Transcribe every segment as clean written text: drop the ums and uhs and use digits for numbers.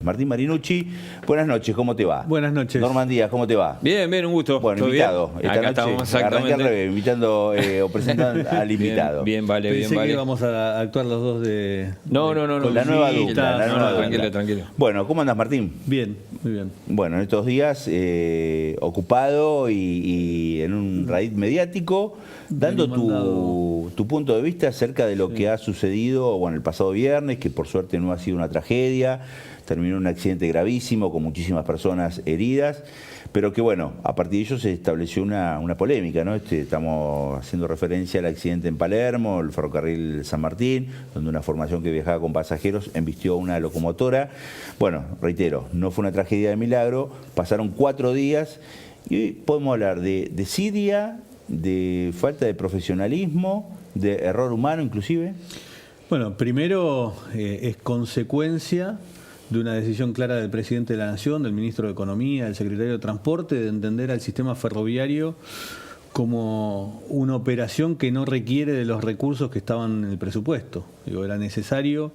Martín Marinucci, buenas noches, ¿cómo te va? Buenas noches. Norman Díaz, ¿cómo te va? Bien, bien, un gusto. Bueno, invitado. Bien? Acá estamos exactamente. Arranqué al revés, invitando o presentando al invitado. Bien, vale, Pensé bien, vale. que íbamos a actuar los dos de... No. Con la nueva dupla. Tranquilo. Bueno, ¿cómo andas, Martín? Bien, muy bien. Bueno, en estos días ocupado y en un raíz mediático, dando tu punto de vista acerca de lo que ha sucedido el pasado viernes, que por suerte no ha sido una tragedia, terminó en un accidente gravísimo con muchísimas personas heridas, pero que a partir de ello se estableció una polémica, ¿no? Estamos haciendo referencia al accidente en Palermo, el ferrocarril San Martín, donde una formación que viajaba con pasajeros embistió una locomotora. Bueno, reitero, no fue una tragedia de milagro, pasaron 4 días y hoy podemos hablar de desidia, de falta de profesionalismo, de error humano inclusive. Bueno, primero es consecuencia de una decisión clara del presidente de la Nación, del ministro de Economía, del secretario de Transporte, de entender al sistema ferroviario como una operación que no requiere de los recursos que estaban en el presupuesto. Era necesario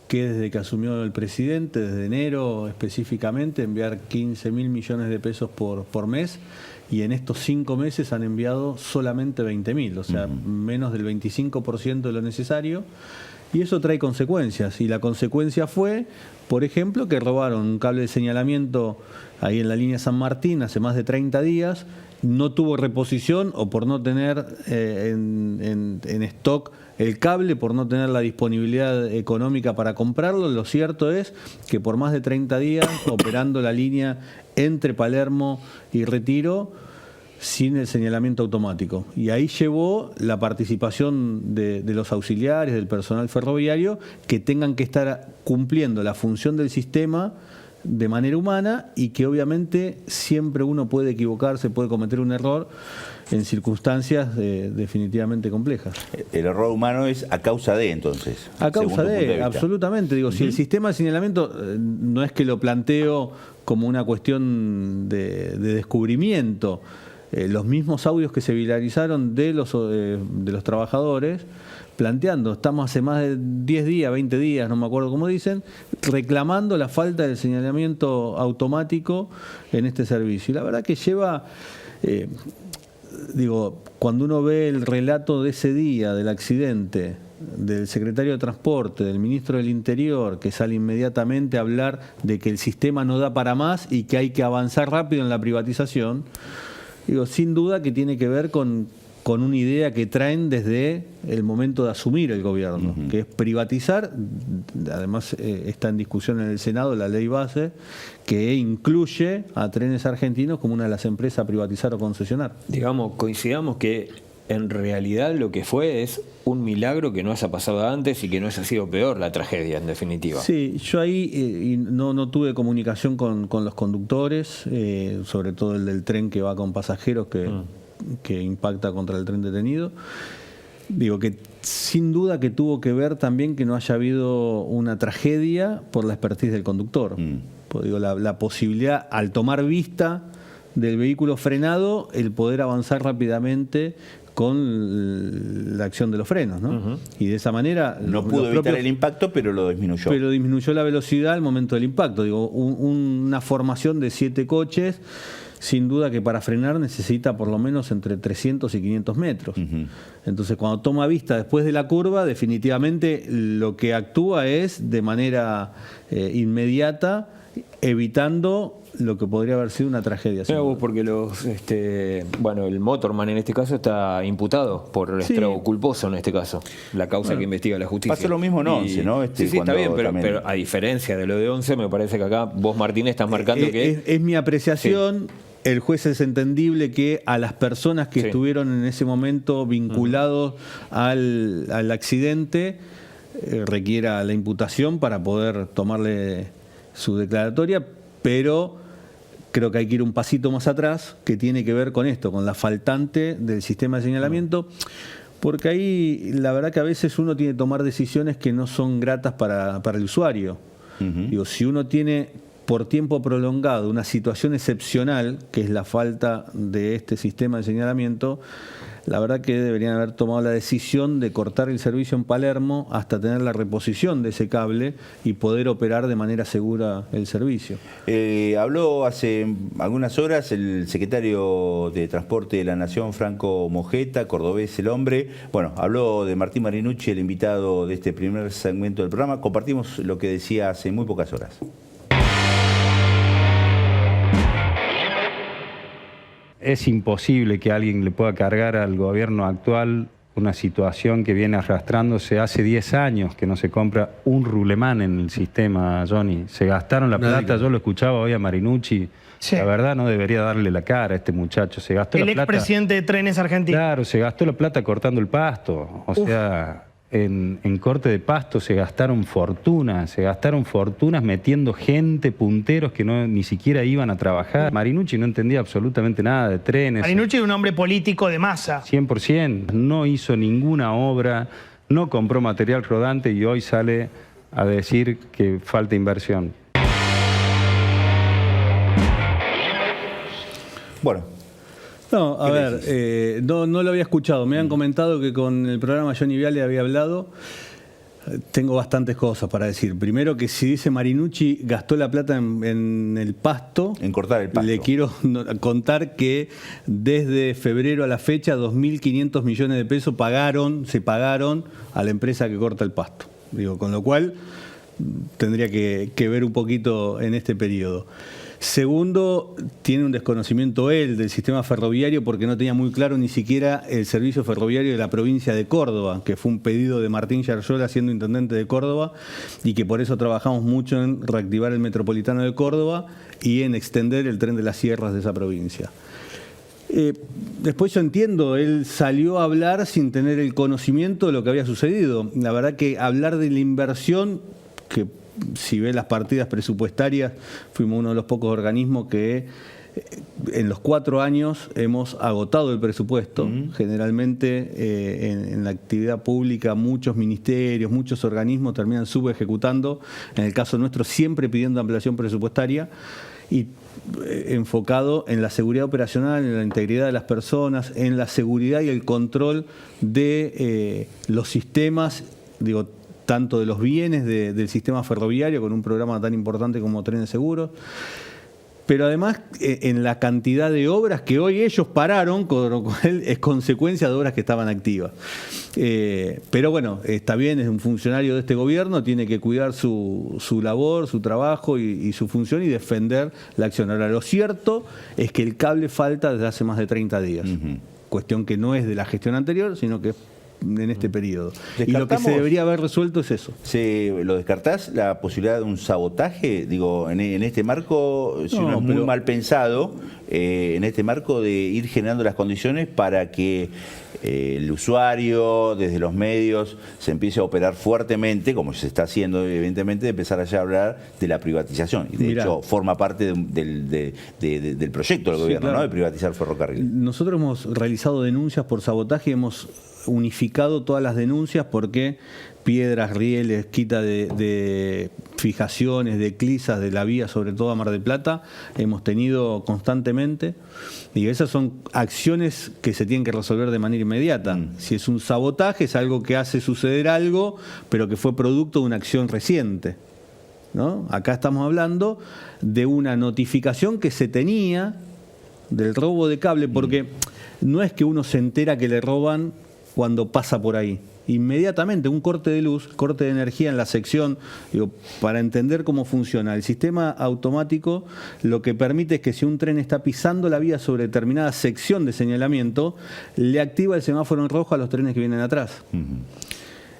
que desde que asumió el presidente, desde enero específicamente, enviar 15.000 millones de pesos por mes, y en estos 5 meses han enviado solamente 20.000, o sea, menos del 25% de lo necesario. Y eso trae consecuencias, y la consecuencia fue, por ejemplo, que robaron un cable de señalamiento ahí en la línea San Martín hace más de 30 días, no tuvo reposición o por no tener en stock el cable, por no tener la disponibilidad económica para comprarlo. Lo cierto es que por más de 30 días, operando la línea entre Palermo y Retiro, sin el señalamiento automático. Y ahí llevó la participación de los auxiliares, del personal ferroviario, que tengan que estar cumpliendo la función del sistema de manera humana, y que obviamente siempre uno puede equivocarse, puede cometer un error en circunstancias definitivamente complejas. El error humano es a causa de, entonces. A causa de, absolutamente. Digo, si el sistema de señalamiento, no es que lo planteo como una cuestión de descubrimiento, los mismos audios que se viralizaron de los trabajadores, planteando, estamos hace más de 10 días, 20 días, no me acuerdo cómo dicen, reclamando la falta del señalamiento automático en este servicio. Y la verdad que lleva, cuando uno ve el relato de ese día, del accidente, del secretario de Transporte, del ministro del Interior, que sale inmediatamente a hablar de que el sistema no da para más y que hay que avanzar rápido en la privatización, sin duda que tiene que ver con una idea que traen desde el momento de asumir el gobierno, que es privatizar. Además está en discusión en el Senado la ley base que incluye a Trenes Argentinos como una de las empresas a privatizar o concesionar. Coincidamos que en realidad lo que fue es un milagro que no haya pasado antes y que no haya sido peor la tragedia, en definitiva. Sí, yo ahí no tuve comunicación con los conductores, sobre todo el del tren que va con pasajeros que impacta contra el tren detenido. Que sin duda que tuvo que ver también que no haya habido una tragedia por la expertise del conductor. La posibilidad, al tomar vista del vehículo frenado, el poder avanzar rápidamente con la acción de los frenos, ¿no? Y de esa manera... No pudo evitar el impacto, pero lo disminuyó. Pero disminuyó la velocidad al momento del impacto. Una formación de 7 coches, sin duda que para frenar necesita por lo menos entre 300 y 500 metros. Entonces, cuando toma vista después de la curva, definitivamente lo que actúa es de manera inmediata, evitando lo que podría haber sido una tragedia. Porque el motorman en este caso está imputado por estrago culposo en este caso, la causa que investiga la justicia. Pasa lo mismo en 11, ¿no? Sí, está bien, pero a diferencia de lo de 11, me parece que acá vos, Martín, estás marcando que... Es mi apreciación. Sí. El juez es entendible que a las personas que estuvieron en ese momento vinculados al accidente requiera la imputación para poder tomarle su declaratoria, pero creo que hay que ir un pasito más atrás, que tiene que ver con esto, con la faltante del sistema de señalamiento, porque ahí la verdad que a veces uno tiene que tomar decisiones que no son gratas para el usuario. Si uno tiene por tiempo prolongado una situación excepcional, que es la falta de este sistema de señalamiento, la verdad que deberían haber tomado la decisión de cortar el servicio en Palermo hasta tener la reposición de ese cable y poder operar de manera segura el servicio. Habló hace algunas horas el secretario de Transporte de la Nación, Franco Mojeta, cordobés el hombre. Bueno, habló de Martín Marinucci, el invitado de este primer segmento del programa. Compartimos lo que decía hace muy pocas horas. Es imposible que alguien le pueda cargar al gobierno actual una situación que viene arrastrándose hace 10 años, que no se compra un rulemán en el sistema, Johnny. Se gastaron la plata, yo lo escuchaba hoy a Marinucci. Sí. La verdad no debería darle la cara a este muchacho. Se gastó la plata. El expresidente de Trenes Argentinos. Claro, se gastó la plata cortando el pasto. O sea, en corte de pasto se gastaron fortunas metiendo gente, punteros que ni siquiera iban a trabajar. Marinucci no entendía absolutamente nada de trenes. Marinucci es un hombre político de masa. 100%. No hizo ninguna obra, no compró material rodante y hoy sale a decir que falta inversión. Bueno. No, a ver, no lo había escuchado. Me han comentado que con el programa Johnny Viale había hablado. Tengo bastantes cosas para decir. Primero, que si dice Marinucci gastó la plata en el pasto, en cortar el pasto, le quiero contar que desde febrero a la fecha 2.500 millones de pesos se pagaron a la empresa que corta el pasto. Digo, con lo cual tendría que ver un poquito en este periodo. Segundo, tiene un desconocimiento él del sistema ferroviario porque no tenía muy claro ni siquiera el servicio ferroviario de la provincia de Córdoba, que fue un pedido de Martín Yarllola siendo intendente de Córdoba y que por eso trabajamos mucho en reactivar el metropolitano de Córdoba y en extender el tren de las sierras de esa provincia. Después yo entiendo, él salió a hablar sin tener el conocimiento de lo que había sucedido. La verdad que hablar de la inversión, que si ve las partidas presupuestarias, fuimos uno de los pocos organismos que en los 4 años hemos agotado el presupuesto. Generalmente en la actividad pública muchos ministerios, muchos organismos terminan subejecutando, en el caso nuestro siempre pidiendo ampliación presupuestaria y enfocado en la seguridad operacional, en la integridad de las personas, en la seguridad y el control de los sistemas, digo, tanto de los bienes del sistema ferroviario, con un programa tan importante como Trenes Seguros, pero además en la cantidad de obras que hoy ellos pararon, con lo cual es consecuencia de obras que estaban activas. Pero bueno, está bien, es un funcionario de este gobierno, tiene que cuidar su labor, su trabajo y su función y defender la acción. Ahora, lo cierto es que el cable falta desde hace más de 30 días. Cuestión que no es de la gestión anterior, sino que en este periodo. Y lo que se debería haber resuelto es eso. ¿Lo descartás, la posibilidad de un sabotaje? Digo, en este marco, si no es muy mal pensado, en este marco de ir generando las condiciones para que el usuario, desde los medios, se empiece a operar fuertemente, como se está haciendo, evidentemente, de empezar allá a hablar de la privatización. Y de hecho, forma parte del proyecto del gobierno, claro, ¿no? De privatizar ferrocarril. Nosotros hemos realizado denuncias por sabotaje y hemos unificado todas las denuncias porque piedras, rieles, quita de fijaciones, de clisas de la vía, sobre todo a Mar del Plata, hemos tenido constantemente, y esas son acciones que se tienen que resolver de manera inmediata. Si es un sabotaje, es algo que hace suceder algo, pero que fue producto de una acción reciente, ¿no? Acá estamos hablando de una notificación que se tenía del robo de cable, porque no es que uno se entera que le roban cuando pasa por ahí. Inmediatamente un corte de luz, corte de energía en la sección, digo, para entender cómo funciona. El sistema automático lo que permite es que si un tren está pisando la vía sobre determinada sección de señalamiento, le activa el semáforo en rojo a los trenes que vienen atrás.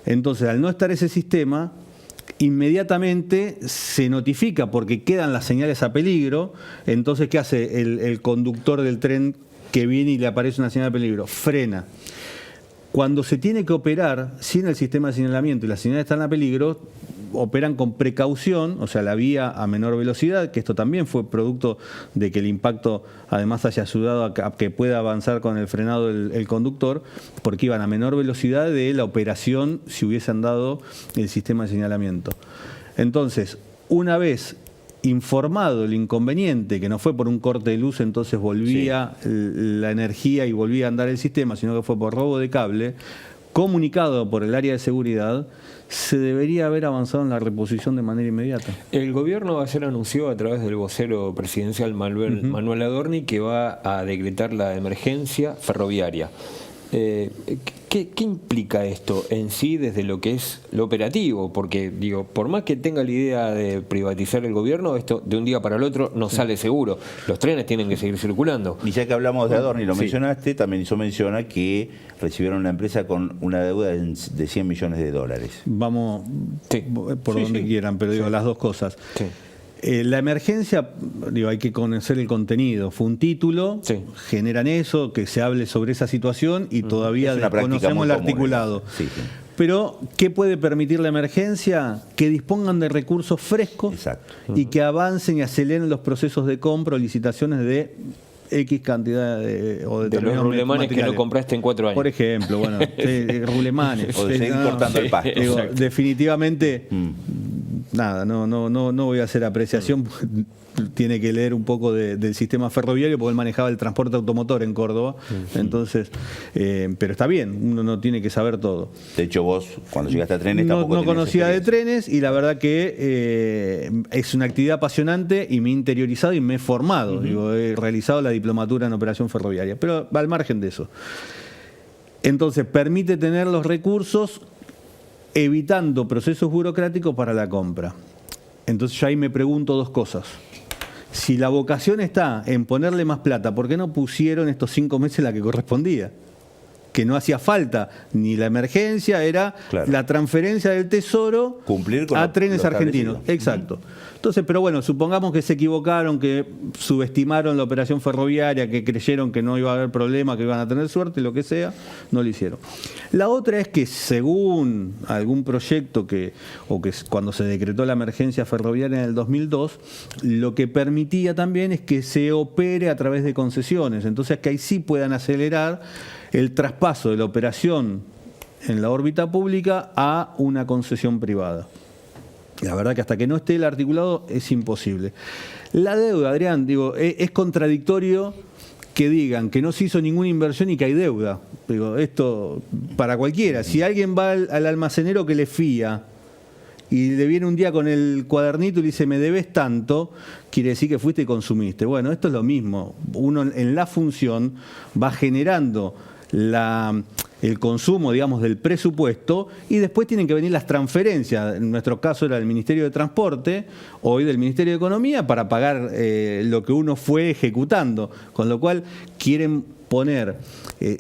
Entonces, al no estar ese sistema, inmediatamente se notifica porque quedan las señales a peligro. Entonces, ¿qué hace el conductor del tren que viene y le aparece una señal de peligro? Frena. Cuando se tiene que operar sin el sistema de señalamiento y las señales están a peligro, operan con precaución, o sea, la vía a menor velocidad, que esto también fue producto de que el impacto además haya ayudado a que pueda avanzar con el frenado el conductor, porque iban a menor velocidad de la operación si hubiesen dado el sistema de señalamiento. Entonces, una vez informado el inconveniente, que no fue por un corte de luz, entonces volvía la energía y volvía a andar el sistema, sino que fue por robo de cable, comunicado por el área de seguridad, se debería haber avanzado en la reposición de manera inmediata. El gobierno ayer anunció a través del vocero presidencial Manuel Adorni que va a decretar la emergencia ferroviaria. ¿Qué implica esto en sí desde lo que es lo operativo? Porque, digo, por más que tenga la idea de privatizar el gobierno, esto de un día para el otro no sale seguro. Los trenes tienen que seguir circulando. Y ya que hablamos de Adorni, lo mencionaste, también hizo menciona que recibieron una empresa con una deuda de $100 millones. Vamos por donde quieran, pero digo las dos cosas. Sí. La emergencia, digo, hay que conocer el contenido. Fue un título, generan eso, que se hable sobre esa situación y todavía desconocemos el articulado. Sí. Pero, ¿qué puede permitir la emergencia? Que dispongan de recursos frescos y que avancen y aceleren los procesos de compra o licitaciones de X cantidad de los rulemanes que no compraste en 4 años. Por ejemplo, bueno, rulemanes. O de seguir cortando el pasto. Digo, definitivamente, nada, no voy a hacer apreciación. Tiene que leer un poco del sistema ferroviario porque él manejaba el transporte automotor en Córdoba. Entonces, pero está bien, uno no tiene que saber todo. De hecho, vos, cuando llegaste a trenes, tampoco no conocía de trenes y la verdad que es una actividad apasionante y me he interiorizado y me he formado. Digo, he realizado la diplomatura en operación ferroviaria. Pero al margen de eso. Entonces, permite tener los recursos evitando procesos burocráticos para la compra. Entonces, yo ahí me pregunto dos cosas. Si la vocación está en ponerle más plata, ¿por qué no pusieron estos 5 meses la que correspondía? Que no hacía falta ni la emergencia, era la transferencia del Tesoro cumplir con a Trenes Argentinos. Establecido. Exacto. Entonces, pero bueno, supongamos que se equivocaron, que subestimaron la operación ferroviaria, que creyeron que no iba a haber problema, que iban a tener suerte, lo que sea, no lo hicieron. La otra es que según algún proyecto que cuando se decretó la emergencia ferroviaria en el 2002, lo que permitía también es que se opere a través de concesiones. Entonces, que ahí sí puedan acelerar el traspaso de la operación en la órbita pública a una concesión privada. La verdad que hasta que no esté el articulado es imposible. La deuda, Adrián, digo, es contradictorio que digan que no se hizo ninguna inversión y que hay deuda. Digo, esto para cualquiera. Si alguien va al almacenero que le fía y le viene un día con el cuadernito y le dice, me debes tanto, quiere decir que fuiste y consumiste. Bueno, esto es lo mismo. Uno en la función va generando el consumo, digamos, del presupuesto y después tienen que venir las transferencias. En nuestro caso era del Ministerio de Transporte, hoy del Ministerio de Economía, para pagar lo que uno fue ejecutando. Con lo cual quieren poner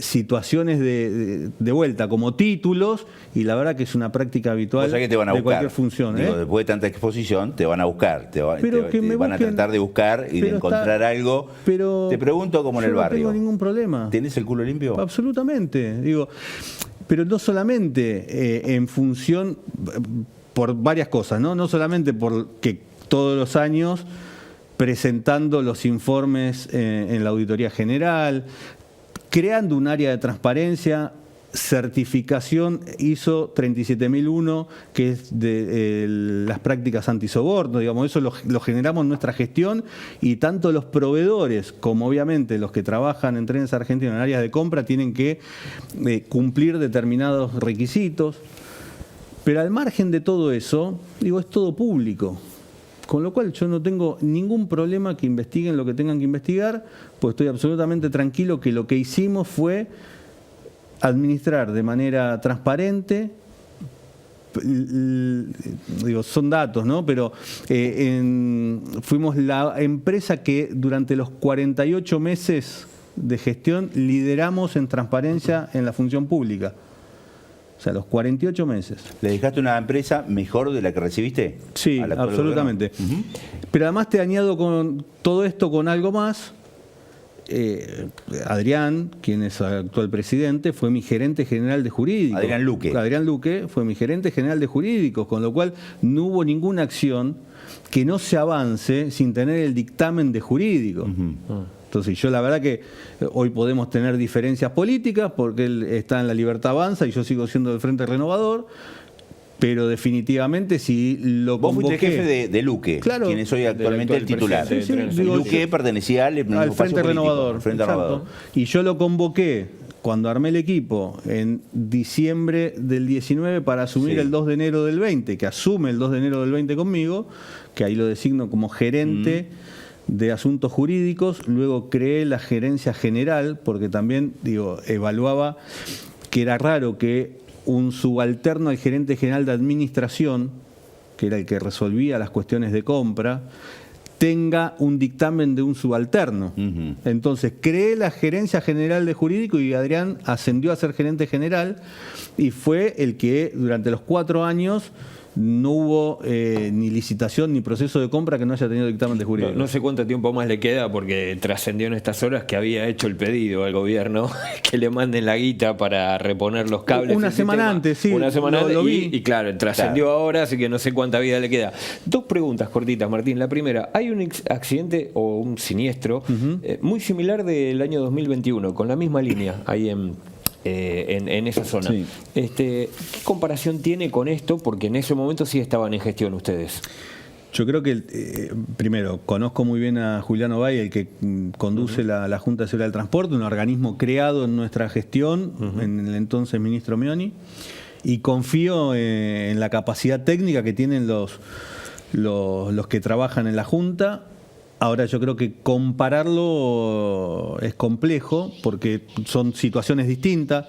situaciones de vuelta como títulos y la verdad que es una práctica habitual o sea que te van a de buscar. cualquier función. Digo, después de tanta exposición te van a buscar, te van a busquen, tratar de buscar y de encontrar algo. Pero te pregunto como en el barrio. No tengo ningún problema. ¿Tenés el culo limpio? Absolutamente. Digo, pero no solamente en función por varias cosas, no solamente porque todos los años presentando los informes en la Auditoría General, creando un área de transparencia, certificación ISO 37001, que es de las prácticas antisoborno, digamos, eso lo generamos en nuestra gestión y tanto los proveedores como obviamente los que trabajan en Trenes Argentinos en áreas de compra tienen que cumplir determinados requisitos, pero al margen de todo eso, digo, es todo público. Con lo cual yo no tengo ningún problema que investiguen lo que tengan que investigar, pues estoy absolutamente tranquilo que lo que hicimos fue administrar de manera transparente, digo, son datos, ¿no? Pero fuimos la empresa que durante los 48 meses de gestión lideramos en transparencia en la función pública. O sea, los 48 meses. ¿Le dejaste una empresa mejor de la que recibiste? Sí, absolutamente. Pero además te añado con todo esto con algo más. Adrián, quien es el actual presidente, fue mi gerente general de jurídicos. Adrián Luque. Adrián Luque fue mi gerente general de jurídicos, con lo cual no hubo ninguna acción que no se avance sin tener el dictamen de jurídico. Entonces yo la verdad que hoy podemos tener diferencias políticas porque él está en la Libertad Avanza y yo sigo siendo del Frente Renovador, pero definitivamente si lo Vos convoqué... fuiste jefe de Luque, Claro. quien es hoy actualmente el actual titular. presidente Sí, sí, digo, Luque pertenecía al mismo al espacio Frente político, Renovador. al Frente exacto. Renovador. Y yo lo convoqué cuando armé el equipo en diciembre del 19 para asumir Sí. el 2 de enero del 20, que asume el 2 de enero del 20 conmigo, que ahí lo designo como gerente de asuntos jurídicos. Luego creé la gerencia general, porque también, evaluaba que era raro que un subalterno al gerente general de administración, que era el que resolvía las cuestiones de compra, tenga un dictamen de un subalterno. Ujú. Entonces, creé la gerencia general de jurídico y Adrián ascendió a ser gerente general y fue el que durante los 4 años no hubo ni licitación ni proceso de compra que no haya tenido dictamen de jurídico. No sé cuánto tiempo más le queda porque trascendió en estas horas que había hecho el pedido al gobierno que le manden la guita para reponer los cables. Una del semana sistema. antes, sí, Una semana lo antes vi. y claro, trascendió ahora, así que no sé cuánta vida le queda. 2 preguntas cortitas, Martín. La primera, hay un accidente o un siniestro muy similar del año 2021, con la misma línea ahí en esa zona. Sí. ¿Qué comparación tiene con esto? Porque en ese momento sí estaban en gestión ustedes. Yo creo que, primero, conozco muy bien a Julián Obay, el que conduce la Junta de Seguridad del Transporte, un organismo creado en nuestra gestión, en el entonces ministro Mioni, y confío en la capacidad técnica que tienen los que trabajan en la Junta. Ahora yo creo que compararlo es complejo porque son situaciones distintas.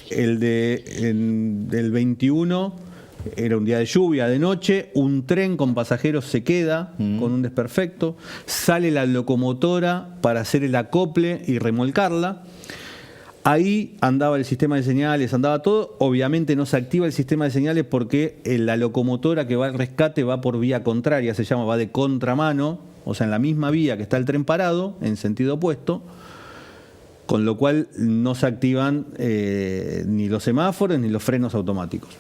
El del 21 era un día de lluvia, de noche, un tren con pasajeros se queda con un desperfecto, sale la locomotora para hacer el acople y remolcarla. Ahí andaba el sistema de señales, andaba todo. Obviamente no se activa el sistema de señales porque la locomotora que va al rescate va por vía contraria, va de contramano, o sea, en la misma vía que está el tren parado, en sentido opuesto, con lo cual no se activan ni los semáforos ni los frenos automáticos.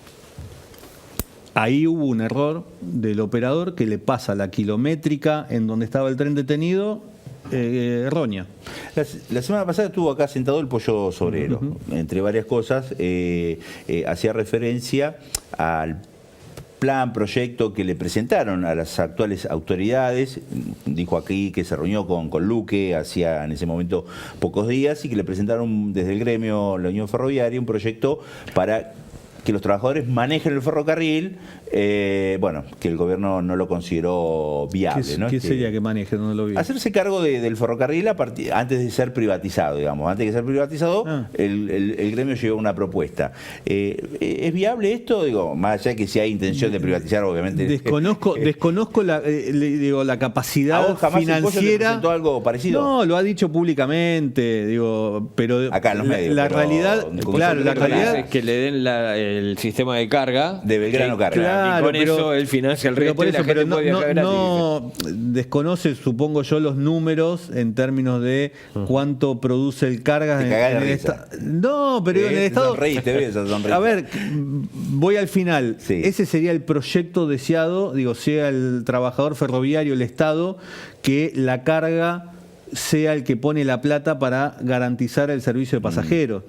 Ahí hubo un error del operador que le pasa la kilométrica en donde estaba el tren detenido errónea. La semana pasada estuvo acá sentado el Pollo Sobrero, entre varias cosas, hacía referencia al plan, proyecto que le presentaron a las actuales autoridades. Dijo aquí que se reunió con Luque hacía en ese momento pocos días y que le presentaron desde el gremio, la Unión Ferroviaria, un proyecto para que los trabajadores manejen el ferrocarril, que el gobierno no lo consideró viable. ¿No? ¿Qué sería que maneje? No lo vi. Hacerse cargo del ferrocarril antes de ser privatizado, digamos. Antes de ser privatizado, el gremio llevó una propuesta. ¿Es viable esto? Digo, más allá de que si hay intención de privatizar, obviamente. Desconozco la capacidad ¿A vos jamás el Pollo te financiera. presentó algo parecido? No, lo ha dicho públicamente, pero Acá en los medios, la pero realidad, claro, la realidad Es que le den el sistema de carga de Belgrano Carga. Claro, y con pero- eso él financia el pero resto por y eso, la gente pero puede viajar gratis. no desconoce, supongo yo, los números en términos de cuánto produce el cargas Te cagás de el risa. No, pero en el estado. Sonreíste, ves, sonreíste. A ver, voy al final. Sí. Ese sería el proyecto deseado, sea el trabajador ferroviario, el Estado, que la carga sea el que pone la plata para garantizar el servicio de pasajeros.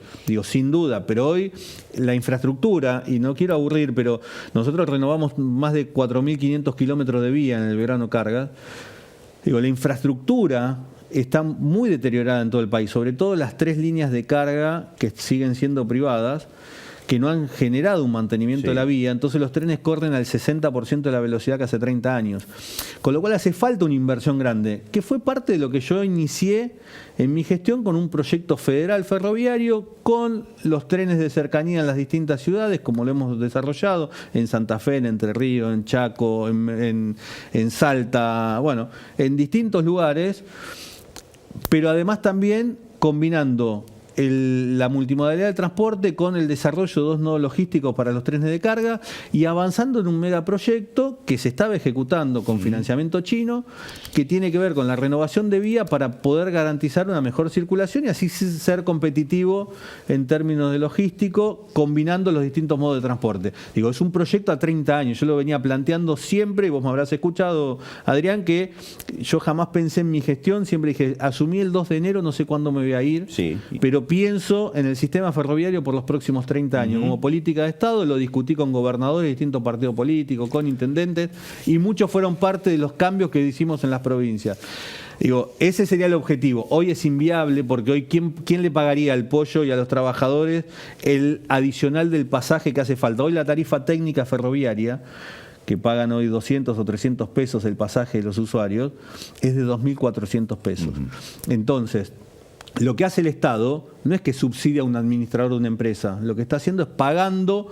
Sin duda, pero hoy la infraestructura, y no quiero aburrir, pero nosotros renovamos más de 4.500 kilómetros de vía en el verano carga. La infraestructura está muy deteriorada en todo el país, sobre todo las 3 líneas de carga que siguen siendo privadas, que no han generado un mantenimiento de la vía, entonces los trenes corren al 60% de la velocidad que hace 30 años. Con lo cual hace falta una inversión grande, que fue parte de lo que yo inicié en mi gestión con un proyecto federal ferroviario, con los trenes de cercanía en las distintas ciudades, como lo hemos desarrollado, en Santa Fe, en Entre Ríos, en Chaco, en Salta, en distintos lugares, pero además también combinando la multimodalidad del transporte con el desarrollo de 2 nodos logísticos para los trenes de carga y avanzando en un megaproyecto que se estaba ejecutando con financiamiento chino, que tiene que ver con la renovación de vía para poder garantizar una mejor circulación y así ser competitivo en términos de logístico, combinando los distintos modos de transporte. Es un proyecto a 30 años, yo lo venía planteando siempre, y vos me habrás escuchado, Adrián, que yo jamás pensé en mi gestión, siempre dije, asumí el 2 de enero, no sé cuándo me voy a ir, Sí. pero pero pienso en el sistema ferroviario por los próximos 30 años. Como política de Estado lo discutí con gobernadores de distintos partidos políticos, con intendentes, y muchos fueron parte de los cambios que hicimos en las provincias. Digo, ese sería el objetivo. Hoy es inviable porque hoy ¿quién le pagaría al pollo y a los trabajadores el adicional del pasaje que hace falta? Hoy la tarifa técnica ferroviaria, que pagan hoy 200 o 300 pesos el pasaje de los usuarios, es de 2.400 pesos. Entonces, lo que hace el Estado no es que subsidia a un administrador de una empresa, lo que está haciendo es pagando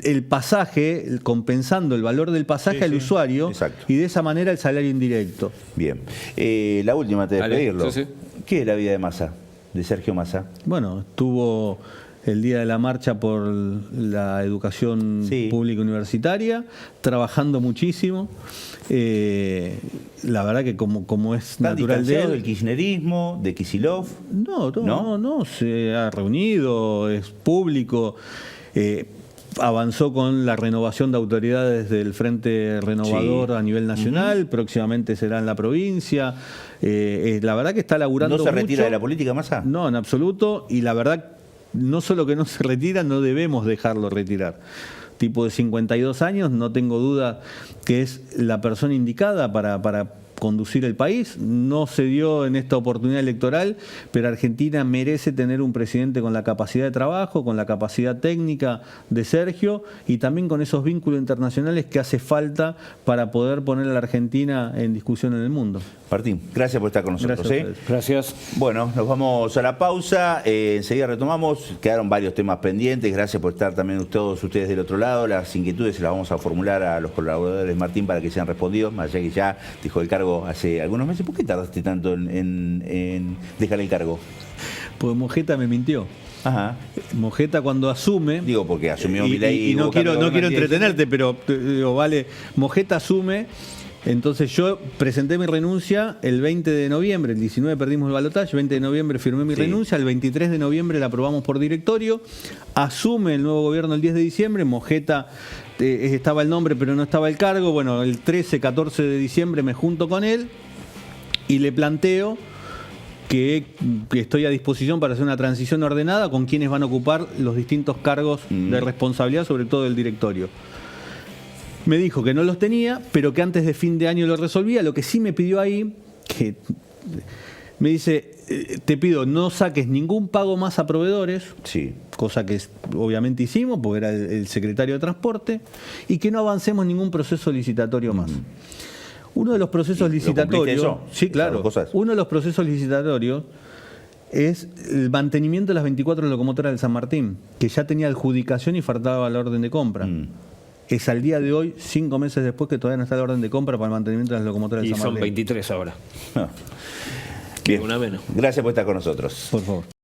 el pasaje, compensando el valor del pasaje al usuario, exacto, y de esa manera el salario indirecto. Bien. La última, te de Dale, pedirlo. sí. ¿Qué es la vida de Massa? De Sergio Massa. Bueno, estuvo el día de la marcha por la educación pública universitaria, trabajando muchísimo. La verdad que como es ¿Está natural de distanciado él. del kirchnerismo, de Kicillof? No, se ha reunido, es público. Avanzó con la renovación de autoridades del Frente Renovador a nivel nacional, próximamente será en la provincia. La verdad que está laburando ¿No se retira mucho. de la política, Massa? No, en absoluto, y la verdad, no solo que no se retira, no debemos dejarlo retirar. Tipo de 52 años, no tengo duda que es la persona indicada para conducir el país. No se dio en esta oportunidad electoral, pero Argentina merece tener un presidente con la capacidad de trabajo, con la capacidad técnica de Sergio y también con esos vínculos internacionales que hace falta para poder poner a la Argentina en discusión en el mundo. Martín, gracias por estar con nosotros. Gracias a ustedes. Gracias. Bueno, nos vamos a la pausa, enseguida retomamos, quedaron varios temas pendientes, gracias por estar también todos ustedes del otro lado, las inquietudes se las vamos a formular a los colaboradores, Martín, para que sean respondidos, más allá que ya dejó el cargo hace algunos meses. ¿Por qué tardaste tanto en dejar el cargo? Pues Mojeta me mintió. Ajá. Mojeta cuando asume... Digo, porque asumió Milei y no Boca, quiero pero entretenerte, pero digo, vale, Mojeta asume. Entonces yo presenté mi renuncia el 20 de noviembre, el 19 perdimos el balotaje, el 20 de noviembre firmé mi renuncia, el 23 de noviembre la aprobamos por directorio, asume el nuevo gobierno el 10 de diciembre, Mojeta estaba el nombre pero no estaba el cargo, bueno, el 13, 14 de diciembre me junto con él y le planteo que estoy a disposición para hacer una transición ordenada con quienes van a ocupar los distintos cargos de responsabilidad, sobre todo del directorio. Me dijo que no los tenía, pero que antes de fin de año lo resolvía. Lo que sí me pidió ahí, que me dice, te pido no saques ningún pago más a proveedores, cosa que obviamente hicimos, porque era el secretario de Transporte, y que no avancemos ningún proceso licitatorio más. Uno de los procesos licitatorios, eso? sí, claro, uno de los procesos licitatorios es el mantenimiento de las 24 locomotoras del San Martín, que ya tenía adjudicación y faltaba la orden de compra. Es al día de hoy, 5 meses después, que todavía no está la orden de compra para el mantenimiento de las locomotoras del Y San Martín. son 23 ahora. Bien. Una menos. Gracias por estar con nosotros. Por favor.